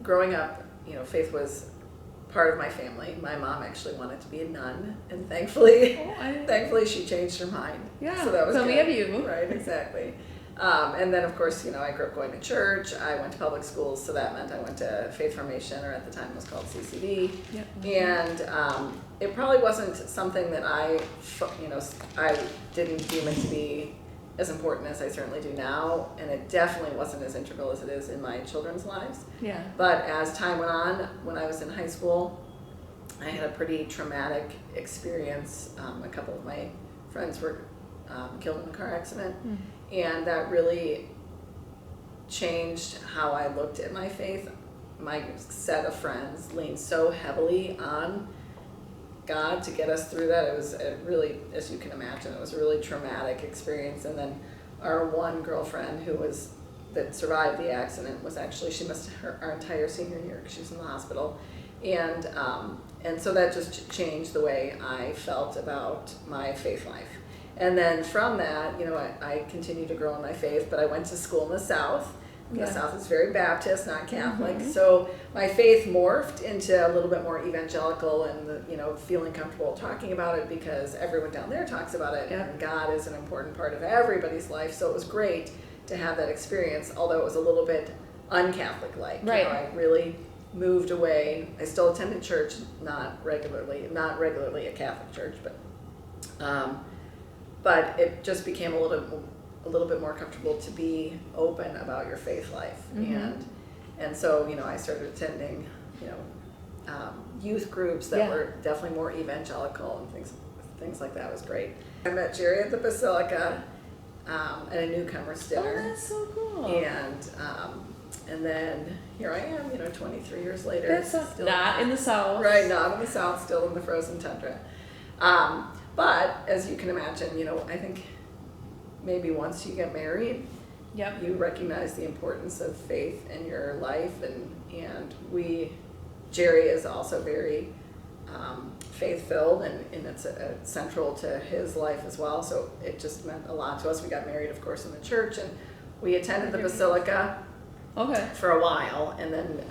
growing up, faith was part of my family. My mom actually wanted to be a nun, and thankfully she changed her mind. Yeah, so that was so good. we have you. Right, exactly. And then, of course, I grew up going to church. I went to public schools, so that meant I went to Faith Formation, or at the time it was called CCD. Yep. And it probably wasn't something that I didn't deem it to be as important as I certainly do now, and it definitely wasn't as integral as it is in my children's lives. Yeah. But as time went on, when I was in high school, I had a pretty traumatic experience. A couple of my friends were killed in a car accident, and that really changed how I looked at my faith. My set of friends leaned so heavily on God to get us through that. It was a really, as you can imagine, it was a really traumatic experience. And then our one girlfriend that survived the accident was actually, she missed our entire senior year because she was in the hospital. And so that just changed the way I felt about my faith life. And then from that, I continued to grow in my faith, but I went to school in the South. The South is very Baptist, not Catholic. So my faith morphed into a little bit more evangelical, and feeling comfortable talking about it because everyone down there talks about it. And God is an important part of everybody's life. So it was great to have that experience, although it was a little bit un-Catholic-like. Right. I really moved away. I still attended church, not regularly a Catholic church, but it just became a little bit more comfortable to be open about your faith life. And so I started attending youth groups that were definitely more evangelical, and things like that was great. I met Jerry at the Basilica, and a newcomer's dinner. Oh, that's so cool. And then here I am 23 years later. That's still not in the South. Right, not in the South, still in the frozen tundra. But as you can imagine, I think maybe once you get married, you recognize the importance of faith in your life, and Jerry is also very faith-filled, and it's central to his life as well, so it just meant a lot to us. We got married, of course, in the church, and we attended the Basilica for a while, and then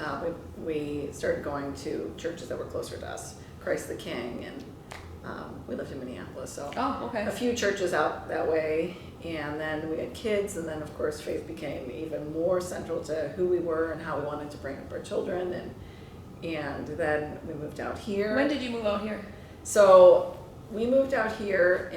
we started going to churches that were closer to us, Christ the King, and we lived in Minneapolis, so a few churches out that way. And then we had kids, and then of course faith became even more central to who we were and how we wanted to bring up our children, and then we moved out here. When did you move out here? So we moved out here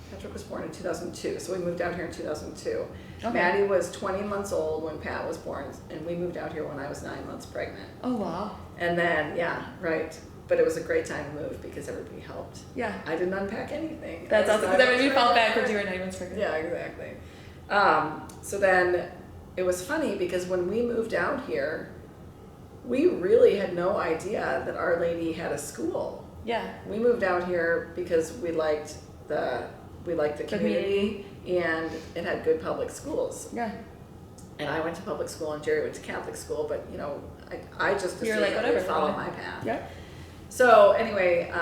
Patrick was born in 2002, so we moved out here in 2002. Maddie was 20 months old when Pat was born, and we moved out here when I was 9 months pregnant. Oh, wow. And then, but it was a great time to move because everybody helped. Yeah. I didn't unpack anything. That's awesome, because everybody felt bad because you were 9 months pregnant. Yeah, exactly. So then it was funny because when we moved out here, we really had no idea that Our Lady had a school. Yeah. We moved out here because we liked the community, and it had good public schools. Yeah. And I went to public school, and Jerry went to Catholic school, but I just assumed like, that whatever, we'd follow my path. Yeah. So anyway,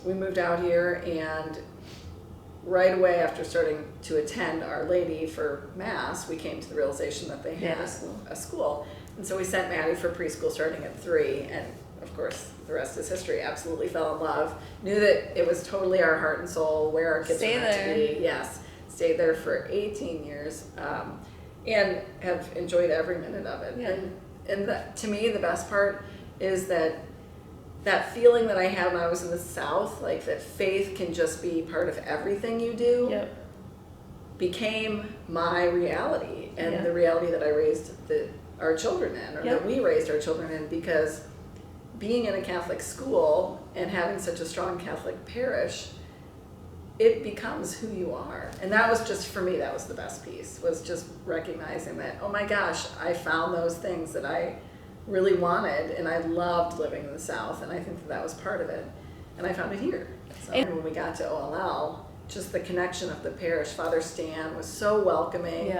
we moved out here, and right away after starting to attend Our Lady for Mass, we came to the realization that they had a school. And so we sent Maddie for preschool starting at 3, and of course the rest is history. Absolutely fell in love. Knew that it was totally our heart and soul, where our kids were meant to be. Yes, stayed there for 18 years, and have enjoyed every minute of it. Yeah. And to me, the best part is that feeling that I had when I was in the South, like that faith can just be part of everything you do, became my reality, and the reality that I raised our children in, or that we raised our children in, because being in a Catholic school and having such a strong Catholic parish, it becomes who you are. And that was just, for me, that was the best piece, was just recognizing that, oh my gosh, I found those things that I really wanted, and I loved living in the South, and I think that was part of it, and I found it here. So when we got to OLL, just the connection of the parish, Father Stan was so welcoming.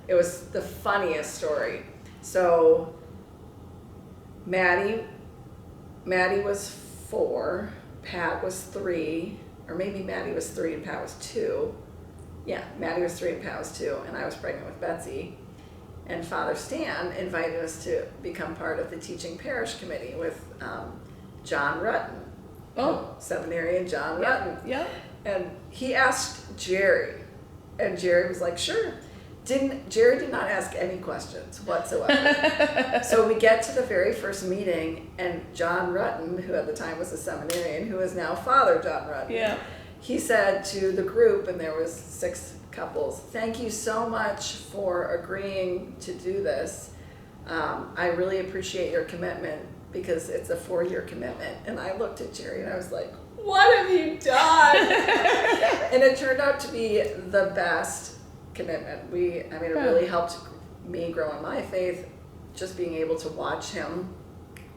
It was the funniest story. So Maddie was 4, Pat was 3, or maybe Maddie was 3 and Pat was 2. Yeah, Maddie was 3 and Pat was 2, and I was pregnant with Betsy. And Father Stan invited us to become part of the teaching parish committee with John Rutten. Oh. Seminarian John Rutten. Yeah. And he asked Jerry, and Jerry was like, sure. Jerry did not ask any questions whatsoever. So we get to the very first meeting, and John Rutten, who at the time was a seminarian, who is now Father John Rutten, he said to the group, and there was 6 couples, thank you so much for agreeing to do this. I really appreciate your commitment because it's a 4-year commitment. And I looked at Jerry and I was like, what have you done? And it turned out to be the best commitment. It really helped me grow in my faith, just being able to watch him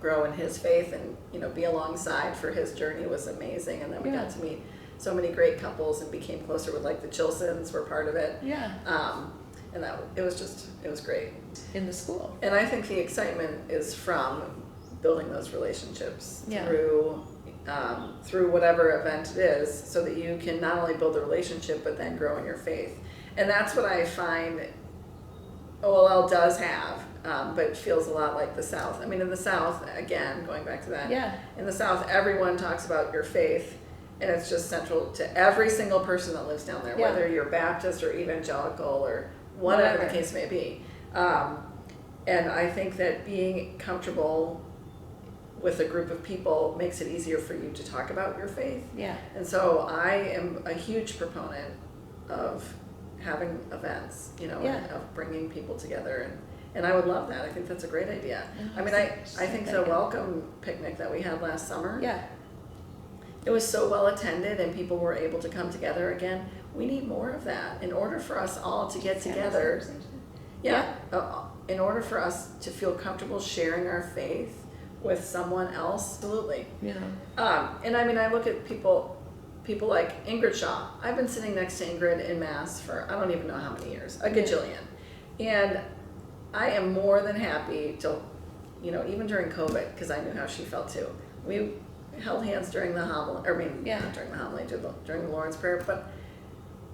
grow in his faith and, be alongside for his journey was amazing. And then we got to meet so many great couples and became closer with, like, the Chilsons were part of it. Yeah. And it was great. In the school. And I think the excitement is from building those relationships through whatever event it is, so that you can not only build the relationship but then grow in your faith. And that's what I find OLL does have, but it feels a lot like the South. In the South, again, going back to that, in the South, everyone talks about your faith, and it's just central to every single person that lives down there, whether you're Baptist or evangelical or whatever the case may be. And I think that being comfortable with a group of people makes it easier for you to talk about your faith. Yeah. And so I am a huge proponent of having events, of bringing people together, and I would love that. I think that's a great idea. I think the welcome picnic that we had last summer, it was so well attended and people were able to come together again. We need more of that in order for us all to get together. In order for us to feel comfortable sharing our faith with someone else. Absolutely. And I look at people like Ingrid Shaw. I've been sitting next to Ingrid in Mass for I don't even know how many years, a gajillion. And I am more than happy to, even during COVID, because I knew how she felt too. We held hands during the homily, not during the homily, during the Lord's Prayer, but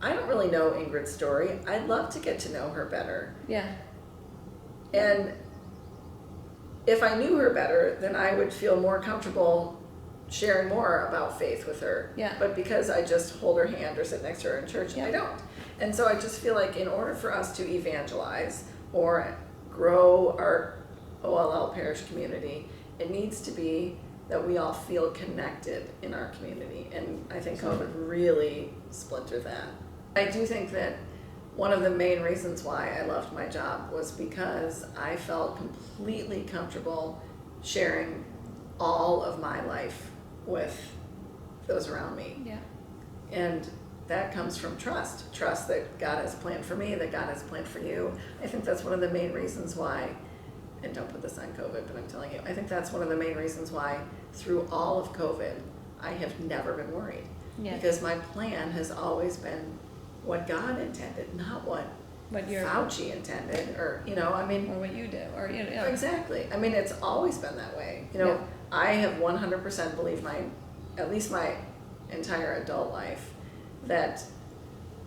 I don't really know Ingrid's story. I'd love to get to know her better. Yeah. And if I knew her better, then I would feel more comfortable sharing more about faith with her. Yeah. But because I just hold her hand or sit next to her in church, I don't. And so I just feel like in order for us to evangelize or grow our OLL parish community, it needs to be that we all feel connected in our community. And I think COVID really splintered that. I do think that one of the main reasons why I loved my job was because I felt completely comfortable sharing all of my life with those around me. Yeah. And that comes from trust that God has planned for me, that God has planned for you. I think that's one of the main reasons why, and don't put this on COVID, but I'm telling you, I think that's one of the main reasons why through all of COVID, I have never been worried. Yeah. Because my plan has always been what God intended, not what Fauci intended, or or what you do, or exactly. It's always been that way. I have 100% believed at least my entire adult life, that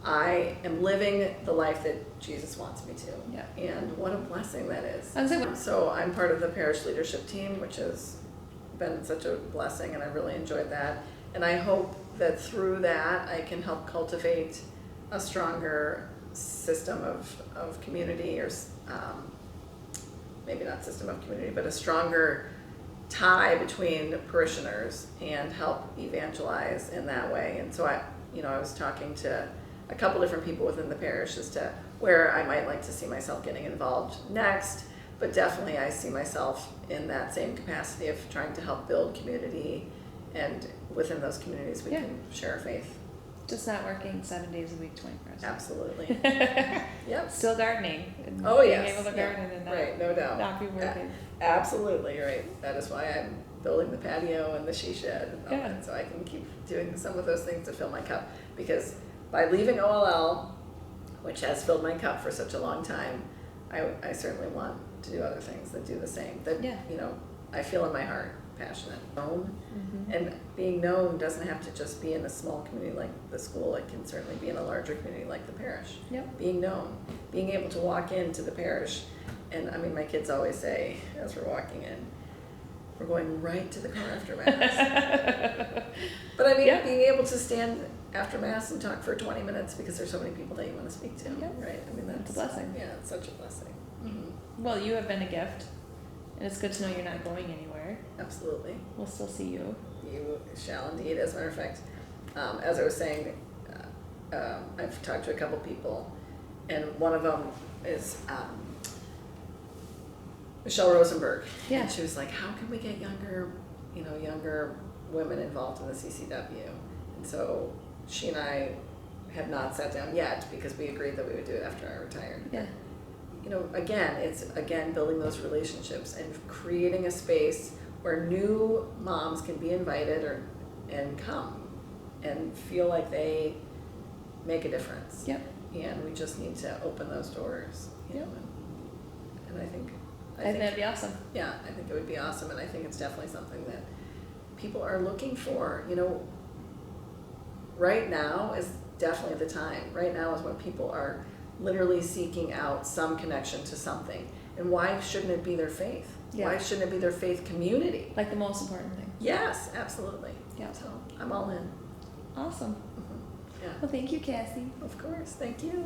I am living the life that Jesus wants me to. Yeah. And what a blessing that is. So I'm part of the parish leadership team, which has been such a blessing, and I really enjoyed that. And I hope that through that I can help cultivate a stronger system of community, or maybe not system of community, but a stronger tie between parishioners, and help evangelize in that way. And so I was talking to a couple different people within the parish as to where I might like to see myself getting involved next, but definitely I see myself in that same capacity of trying to help build community, and within those communities we can share our faith. Just not working 7 days a week, 24 hours. Absolutely. Yep. Still gardening. And being able to garden and not, no doubt. Not be working. Absolutely, right. That is why I'm building the patio and the she shed, and all that, so I can keep doing some of those things to fill my cup. Because by leaving OLL, which has filled my cup for such a long time, I certainly want to do other things that do the same. That I feel in my heart, passionate, known. Mm-hmm. And being known doesn't have to just be in a small community like the school. It can certainly be in a larger community like the parish. Yep. Being known, being able to walk into the parish. And I mean, my kids always say, as we're walking in, we're going right to the car after Mass. But I mean, Yep. being able to stand after Mass and talk for 20 minutes because there's so many people that you want to speak to, Yep. right? I mean, It's a blessing. Yeah, it's such a blessing. Mm-hmm. Well, you have been a gift, and it's good to know you're not going anywhere. Absolutely. We'll still see you. You shall indeed. As a matter of fact, as I was saying, I've talked to a couple people, and one of them is Michelle Rosenberg. Yeah. And she was like, how can we get younger women involved in the CCW? And so she and I have not sat down yet because we agreed that we would do it after I retired. Yeah. It's building those relationships and creating a space where new moms can be invited and come and feel like they make a difference. Yep. And we just need to open those doors. Yep. And I think That'd be awesome. yeah, I think it would be awesome, and I think it's definitely something that people are looking for. Right now is definitely the time. Right now is when people are literally seeking out some connection to something. And why shouldn't it be their faith? Yeah. Why shouldn't it be their faith community? Like the most important thing. Yes, absolutely. Yeah. So I'm all in. Awesome. Mm-hmm. Yeah, Well, thank you, Kassie. of course. Thank you.